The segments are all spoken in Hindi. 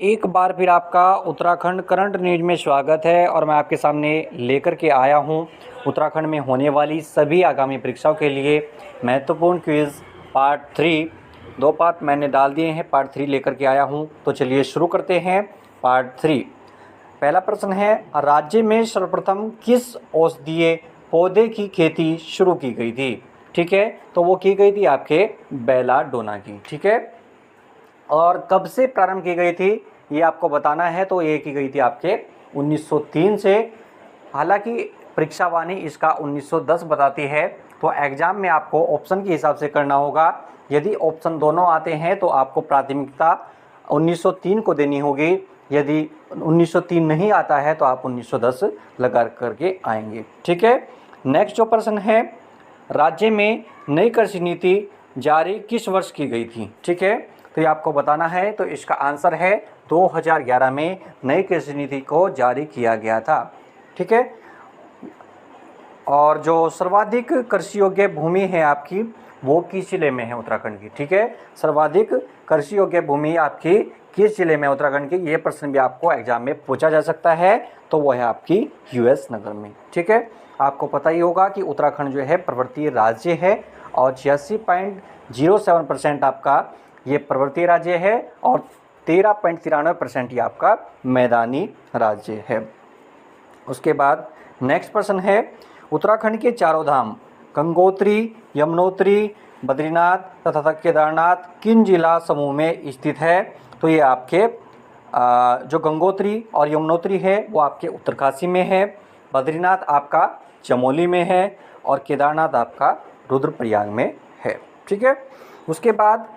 एक बार फिर आपका उत्तराखंड करंट न्यूज में स्वागत है और मैं आपके सामने लेकर के आया हूं उत्तराखंड में होने वाली सभी आगामी परीक्षाओं के लिए महत्वपूर्ण क्विज़ पार्ट 3। 2 पार्ट मैंने डाल दिए हैं, पार्ट 3 लेकर के आया हूं। तो चलिए शुरू करते हैं पार्ट 3। पहला प्रश्न है, राज्य में सर्वप्रथम किस औषधीय पौधे की खेती शुरू की गई थी? ठीक है, तो वो की गई थी आपके बेलाडोना की। ठीक है, और कब से प्रारंभ की गई थी ये आपको बताना है। तो ये की गई थी आपके 1903 से। हालांकि परीक्षा वाणी इसका 1910 बताती है, तो एग्ज़ाम में आपको ऑप्शन के हिसाब से करना होगा। यदि ऑप्शन दोनों आते हैं तो आपको प्राथमिकता 1903 को देनी होगी। यदि 1903 नहीं आता है तो आप 1910 लगा करके आएंगे। ठीक है, नेक्स्ट जो प्रश्न है, राज्य में नई कृषि नीति जारी किस वर्ष की गई थी? ठीक है, तो ये आपको बताना है। तो इसका आंसर है 2011 में नई कृषि नीति को जारी किया गया था। ठीक है, और जो सर्वाधिक कृषि योग्य भूमि है आपकी वो किस जिले में है उत्तराखंड की? ठीक है, सर्वाधिक कृषि योग्य भूमि आपकी किस जिले में उत्तराखंड की? ये प्रश्न भी आपको एग्जाम में पूछा जा सकता है। तो वो है आपकी यूएस नगर में। ठीक है, आपको पता ही होगा कि उत्तराखंड जो है पर्वतीय राज्य है और 86.07% आपका ये पर्वतीय राज्य है और 13.93% ये आपका मैदानी राज्य है। उसके बाद नेक्स्ट प्रश्न है, उत्तराखंड के चारों धाम गंगोत्री, यमुनोत्री, बद्रीनाथ तथा केदारनाथ किन जिला समूह में स्थित है? तो ये आपके जो गंगोत्री और यमुनोत्री है वो आपके उत्तरकाशी में है, बद्रीनाथ आपका चमोली में है और केदारनाथ आपका रुद्रप्रयाग में है। ठीक है, उसके बाद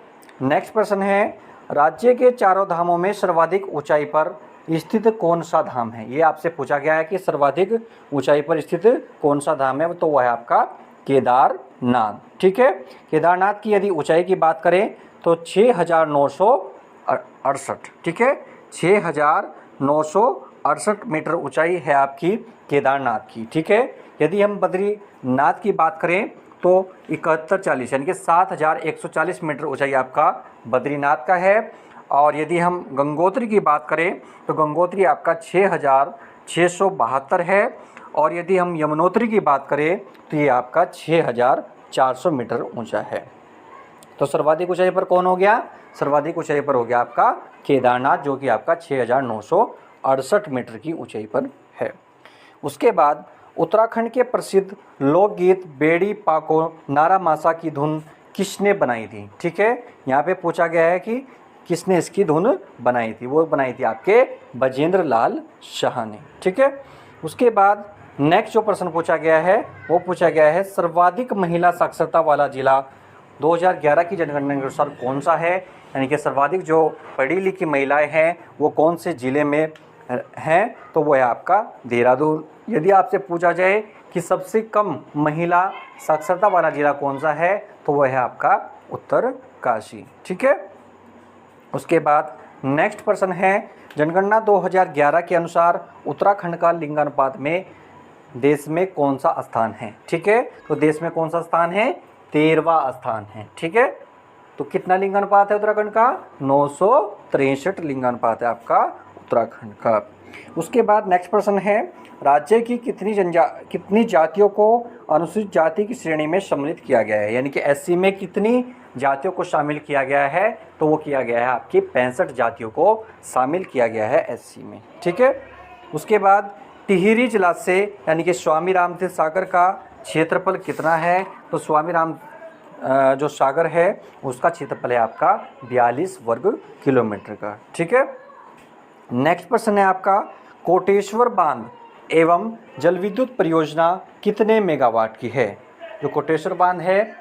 नेक्स्ट प्रश्न है, राज्य के चारों धामों में सर्वाधिक ऊंचाई पर स्थित कौन सा धाम है? ये आपसे पूछा गया है कि सर्वाधिक 68 पर स्थित कौन सा धाम है, तो वह है आपका केदारनाथ। ठीक है, केदारनाथ की यदि ऊंचाई की बात करें तो 6968। ठीक है, 6968 मीटर ऊंचाई है आपकी केदारनाथ की। ठीक है, यदि हम बद्रीनाथ की बात करें तो 7140 यानी कि 7140 मीटर ऊंचाई आपका बद्रीनाथ का है। और यदि हम गंगोत्री की बात करें तो गंगोत्री आपका 6672 है। और यदि हम यमुनोत्री की बात करें तो ये आपका 6400 मीटर ऊंचा है। तो सर्वाधिक ऊंचाई पर कौन हो गया? सर्वाधिक ऊंचाई पर हो गया आपका केदारनाथ, जो कि आपका 6968 मीटर की ऊंचाई पर है। उसके बाद उत्तराखंड के प्रसिद्ध लोकगीत बेड़ी पाको नारा मासा की धुन किसने बनाई थी? ठीक है, यहाँ पे पूछा गया है कि किसने इसकी धुन बनाई थी? वो बनाई थी आपके बजेंद्र लाल शाह ने। ठीक है, उसके बाद नेक्स्ट जो प्रश्न पूछा गया है वो पूछा गया है, सर्वाधिक महिला साक्षरता वाला जिला 2011 की जनगणना के अनुसार कौन सा है? यानी कि सर्वाधिक जो पढ़ी लिखी महिलाएं हैं वो कौन से ज़िले में हैं? तो वो है आपका देहरादून। यदि आपसे पूछा जाए कि सबसे कम महिला साक्षरता वाला जिला कौन सा है, तो वह है आपका उत्तरकाशी। ठीक है, उसके बाद नेक्स्ट प्रश्न है, जनगणना 2011 के अनुसार उत्तराखंड का लिंगानुपात में देश में कौन सा स्थान है? ठीक है, तो देश में कौन सा स्थान है? 13वां स्थान है। ठीक है, तो कितना लिंगानुपात है उत्तराखंड का? 963 लिंगानुपात है आपका उत्तराखंड का। उसके बाद नेक्स्ट प्रश्न है, राज्य की कितनी जातियों को अनुसूचित जाति की श्रेणी में सम्मिलित किया गया है? यानी कि एससी में कितनी जातियों को शामिल किया गया है? तो वो किया गया है आपकी 65 जातियों को शामिल किया गया है एससी में। ठीक है, उसके बाद टिहरी जिला से यानी कि स्वामी रामतीर्थ सागर का क्षेत्रफल कितना है? तो स्वामी राम जो सागर है उसका क्षेत्रफल है आपका 42 वर्ग किलोमीटर का। ठीक है, नेक्स्ट प्रश्न है आपका, कोटेश्वर बांध एवं जल विद्युत परियोजना कितने मेगावाट की है? जो कोटेश्वर बांध है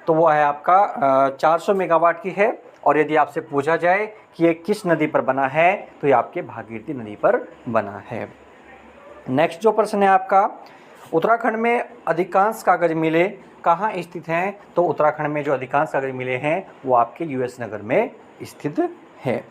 तो वो है आपका 400 मेगावाट की है। और यदि आपसे पूछा जाए कि ये किस नदी पर बना है, तो ये आपके भागीरथी नदी पर बना है। नेक्स्ट जो प्रश्न है आपका, उत्तराखंड में अधिकांश कागज मिलें कहाँ स्थित हैं? तो उत्तराखंड में जो अधिकांश कागज मिले हैं वो आपके यूएस नगर में स्थित है।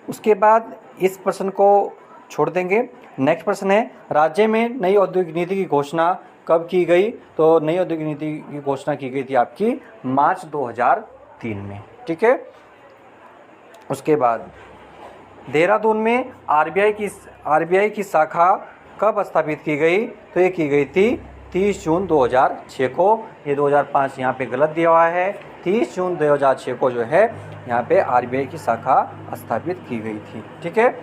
उसके बाद इस प्रश्न को छोड़ देंगे। नेक्स्ट प्रश्न है, राज्य में नई औद्योगिक नीति की घोषणा कब की गई? तो नई औद्योगिक नीति की घोषणा की गई थी आपकी मार्च 2003 में। ठीक है, उसके बाद देहरादून में आरबीआई की शाखा कब स्थापित की गई? तो ये की गई थी 30 जून 2006 को। ये 2005 यहाँ पे गलत दिया हुआ है। 30 जून 2006 को जो है यहाँ पे आरबीआई की शाखा स्थापित की गई थी। ठीक है।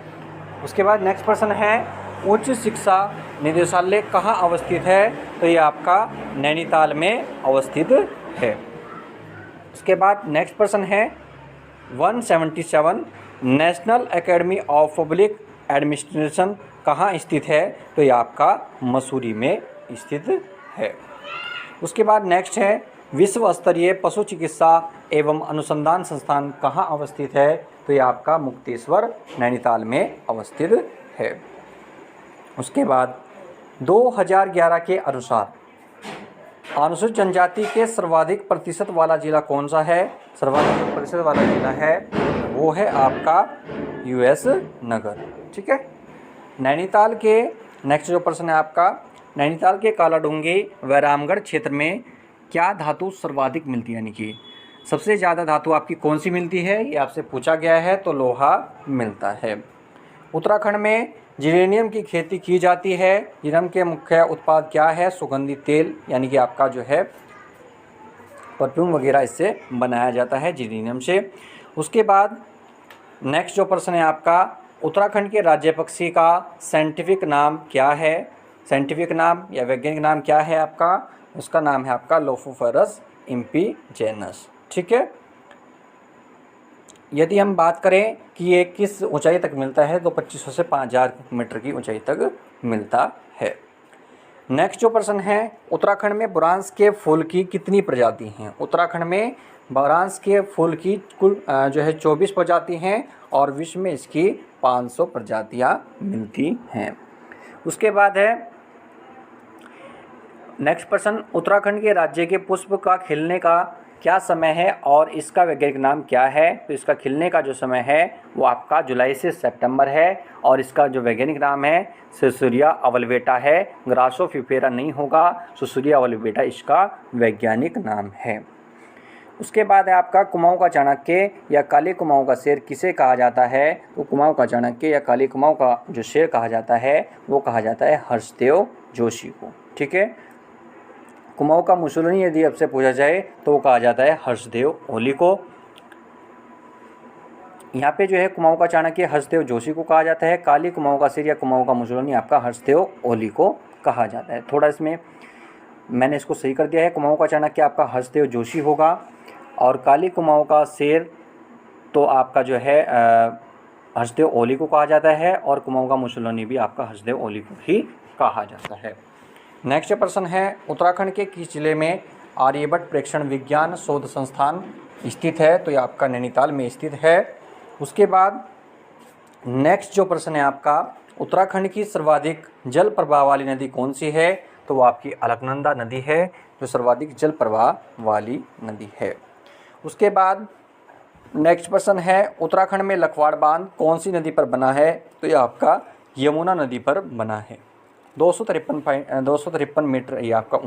उसके बाद नेक्स्ट प्रश्न है, उच्च शिक्षा निदेशालय कहाँ अवस्थित है? तो ये आपका नैनीताल में अवस्थित है। उसके बाद नेक्स्ट प्रश्न है 177, national academy of public administration कहाँ स्थित है? तो ये आपका मसूरी में स्थित है। उसके बाद नेक्स्ट है, विश्व स्तरीय पशु चिकित्सा एवं अनुसंधान संस्थान कहाँ अवस्थित है? तो ये आपका मुक्तेश्वर नैनीताल में अवस्थित है। उसके बाद 2011 के अनुसार अनुसूचित जनजाति के सर्वाधिक प्रतिशत वाला जिला कौन सा है? सर्वाधिक प्रतिशत वाला जिला है वो है आपका यूएस नगर। ठीक है। नैनीताल के नेक्स्ट जो प्रश्न है आपका, नैनीताल के कालाडूंगी व रामगढ़ क्षेत्र में क्या धातु सर्वाधिक मिलती है? यानी कि सबसे ज़्यादा धातु आपकी कौन सी मिलती है? ये आपसे पूछा गया है। तो लोहा मिलता है। उत्तराखंड में जिरेनियम की खेती की जाती है। जिरेनियम के मुख्य उत्पाद क्या है? सुगंधित तेल, यानी कि आपका जो है परफ्यूम वगैरह इससे बनाया जाता है जिरेनियम से। उसके बाद नेक्स्ट जो प्रश्न है आपका, उत्तराखंड के राज्य पक्षी का साइंटिफिक नाम क्या है? साइंटिफिक नाम या वैज्ञानिक नाम क्या है आपका? उसका नाम है आपका लोफोफेरस इम्पीजेनस। ठीक है। यदि हम बात करें कि ये किस ऊंचाई तक मिलता है, तो 2500 से 5000 मीटर की ऊंचाई तक मिलता है। नेक्स्ट जो प्रश्न है, उत्तराखंड में बुरांस के फूल की कितनी प्रजाति हैं? उत्तराखंड में बुरांस के फूल की कुल जो है 24 प्रजाति हैं और विश्व में इसकी 500 प्रजातियां मिलती हैं। उसके बाद है नेक्स्ट प्रश्न, उत्तराखंड के राज्य के पुष्प का खिलने का क्या समय है और इसका वैज्ञानिक नाम क्या है? तो इसका खिलने का जो समय है वो आपका जुलाई से सितंबर है और इसका जो वैज्ञानिक नाम है सुसुरिया अवल्वेटा है। ग्रासोफिफेरा नहीं होगा, सुसुरिया अवल्वेटा इसका वैज्ञानिक नाम है। उसके बाद है आपका कुमाऊं का चाणक्य या काली कुमाऊं का शेर किसे कहा जाता है? तो कुमाऊं का चाणक्य या काली कुमाऊं का जो शेर कहा जाता है वो कहा जाता है हर्षदेव जोशी को। ठीक है। कुमाऊं का मुसोलिनी यदि आपसे पूछा जाए तो वो कहा जाता है हर्षदेव ओली को। यहाँ पे जो है कुमाऊं का चाणक्य हर्षदेव जोशी को कहा जाता है। काली कुमाऊं का शेर या कुमाऊं का मुसोलिनी आपका हर्षदेव ओली को कहा जाता है। थोड़ा इसमें मैंने इसको सही कर दिया है। कुमाऊं का चाणक्य आपका हर्षदेव जोशी होगा और काली कुमाऊं का शेर तो आपका जो है हर्षदेव ओली को कहा जाता है और कुमाऊं का मुसोलिनी भी आपका हर्षदेव ओली को ही कहा जाता है। नेक्स्ट प्रश्न है, उत्तराखंड के किस जिले में आर्यभट्ट प्रेक्षण विज्ञान शोध संस्थान स्थित है? तो ये आपका नैनीताल में स्थित है। उसके बाद नेक्स्ट जो प्रश्न है आपका, उत्तराखंड की सर्वाधिक जल प्रवाह वाली नदी कौन सी है? तो वो आपकी अलकनंदा नदी है जो सर्वाधिक जल प्रवाह वाली नदी है। उसके बाद नेक्स्ट प्रश्न है, उत्तराखंड में लखवाड़ बांध कौन सी नदी पर बना है? तो ये आपका यमुना नदी पर बना है। 253 मीटर ये आपका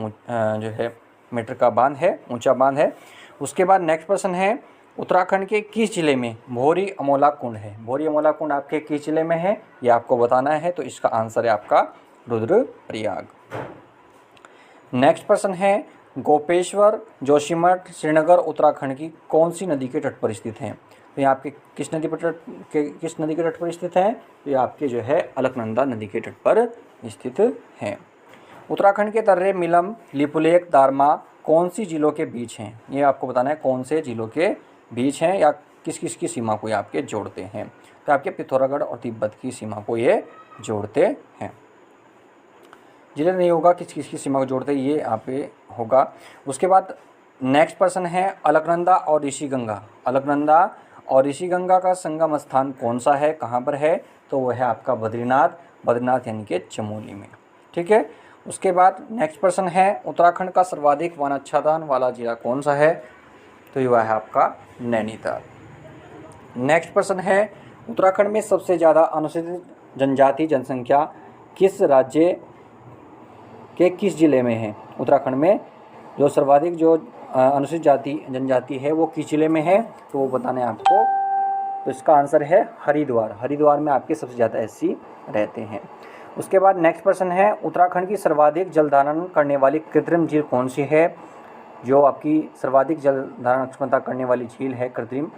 जो है मीटर का बांध है, ऊंचा बांध है। उसके बाद नेक्स्ट प्रश्न है, उत्तराखंड के किस जिले में भोरी अमोला कुंड है? भोरी अमोला कुंड आपके किस जिले में है ये आपको बताना है। तो इसका आंसर है आपका रुद्रप्रयाग। नेक्स्ट प्रश्न है, गोपेश्वर जोशीमठ श्रीनगर उत्तराखंड की कौन सी नदी के तट पर स्थित है? तो ये आपके किस नदी के तट पर स्थित है? तो ये आपके जो है अलकनंदा नदी के तट पर स्थित है। उत्तराखंड के तर्रे मिलम लिपुलेख दारमा कौन सी जिलों के बीच हैं? ये आपको बताना है कौन से जिलों के बीच हैं या किस किस की सीमा को ये आपके जोड़ते हैं। तो आपके पिथौरागढ़ और तिब्बत की सीमा को ये जोड़ते हैं। जिले नहीं होगा किस किस की सीमा को जोड़ते हैं ये यहाँ पे होगा। उसके बाद नेक्स्ट प्रश्न है, अलकनंदा और ऋषिगंगा, अलकनंदा और ऋषिगंगा का संगम स्थान कौन सा है, कहाँ पर है? तो वह है आपका बद्रीनाथ यानी कि चमोली में। ठीक है। उसके बाद नेक्स्ट प्रश्न है, उत्तराखंड का सर्वाधिक वनाच्छादन वाला जिला कौन सा है? तो यह है आपका नैनीताल। नेक्स्ट प्रश्न है, उत्तराखंड में सबसे ज़्यादा अनुसूचित जनजाति जनसंख्या किस राज्य के किस जिले में है? उत्तराखंड में जो सर्वाधिक जो अनुसूचित जनजाति है वो किस जिले में है? तो वो बताना है आपको तो इसका आंसर है हरिद्वार। हरिद्वार में आपके सबसे ज़्यादा एससी रहते हैं। उसके बाद नेक्स्ट प्रश्न है, उत्तराखंड की सर्वाधिक जल धारण करने वाली कृत्रिम झील कौन सी है? जो आपकी सर्वाधिक जल धारण क्षमता करने वाली झील है कृत्रिम,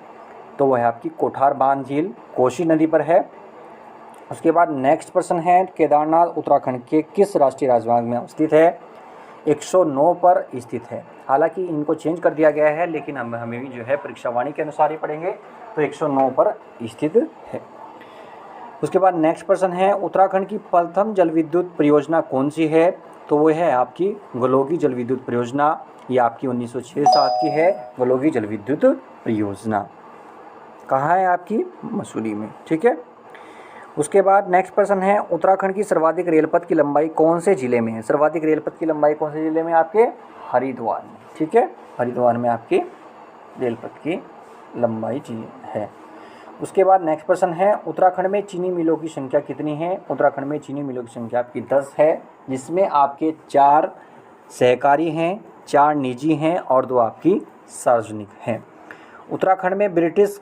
तो वह है आपकी कोठार बांध झील, कोसी नदी पर है। उसके बाद नेक्स्ट प्रश्न है, केदारनाथ उत्तराखंड के किस राष्ट्रीय राजमार्ग में स्थित है? 109 पर स्थित है। हालांकि इनको चेंज कर दिया गया है, लेकिन हमें भी जो है परीक्षावाणी के अनुसार ही पढ़ेंगे, तो 109 पर स्थित है। उसके बाद नेक्स्ट प्रश्न है, उत्तराखंड की प्रथम जल विद्युत परियोजना कौन सी है? तो वो है आपकी गलोगी जल विद्युत परियोजना। ये आपकी 1906-7 की है गलोगी जल विद्युत परियोजना। कहाँ है आपकी? मसूरी में। ठीक है। उसके बाद नेक्स्ट प्रश्न है, उत्तराखंड की सर्वाधिक रेलपथ की लंबाई कौन से जिले में है? सर्वाधिक रेलपथ की लंबाई कौन से जिले में? आपके हरिद्वार में। ठीक है, हरिद्वार में आपकी रेलपथ की लंबाई है। उसके बाद नेक्स्ट प्रश्न है, उत्तराखंड में चीनी मिलों की संख्या कितनी है? उत्तराखंड में चीनी मिलों की संख्या आपकी 10 है, जिसमें आपके 4 सहकारी हैं, 4 निजी हैं और 2 आपकी सार्वजनिक हैं। उत्तराखंड में ब्रिटिश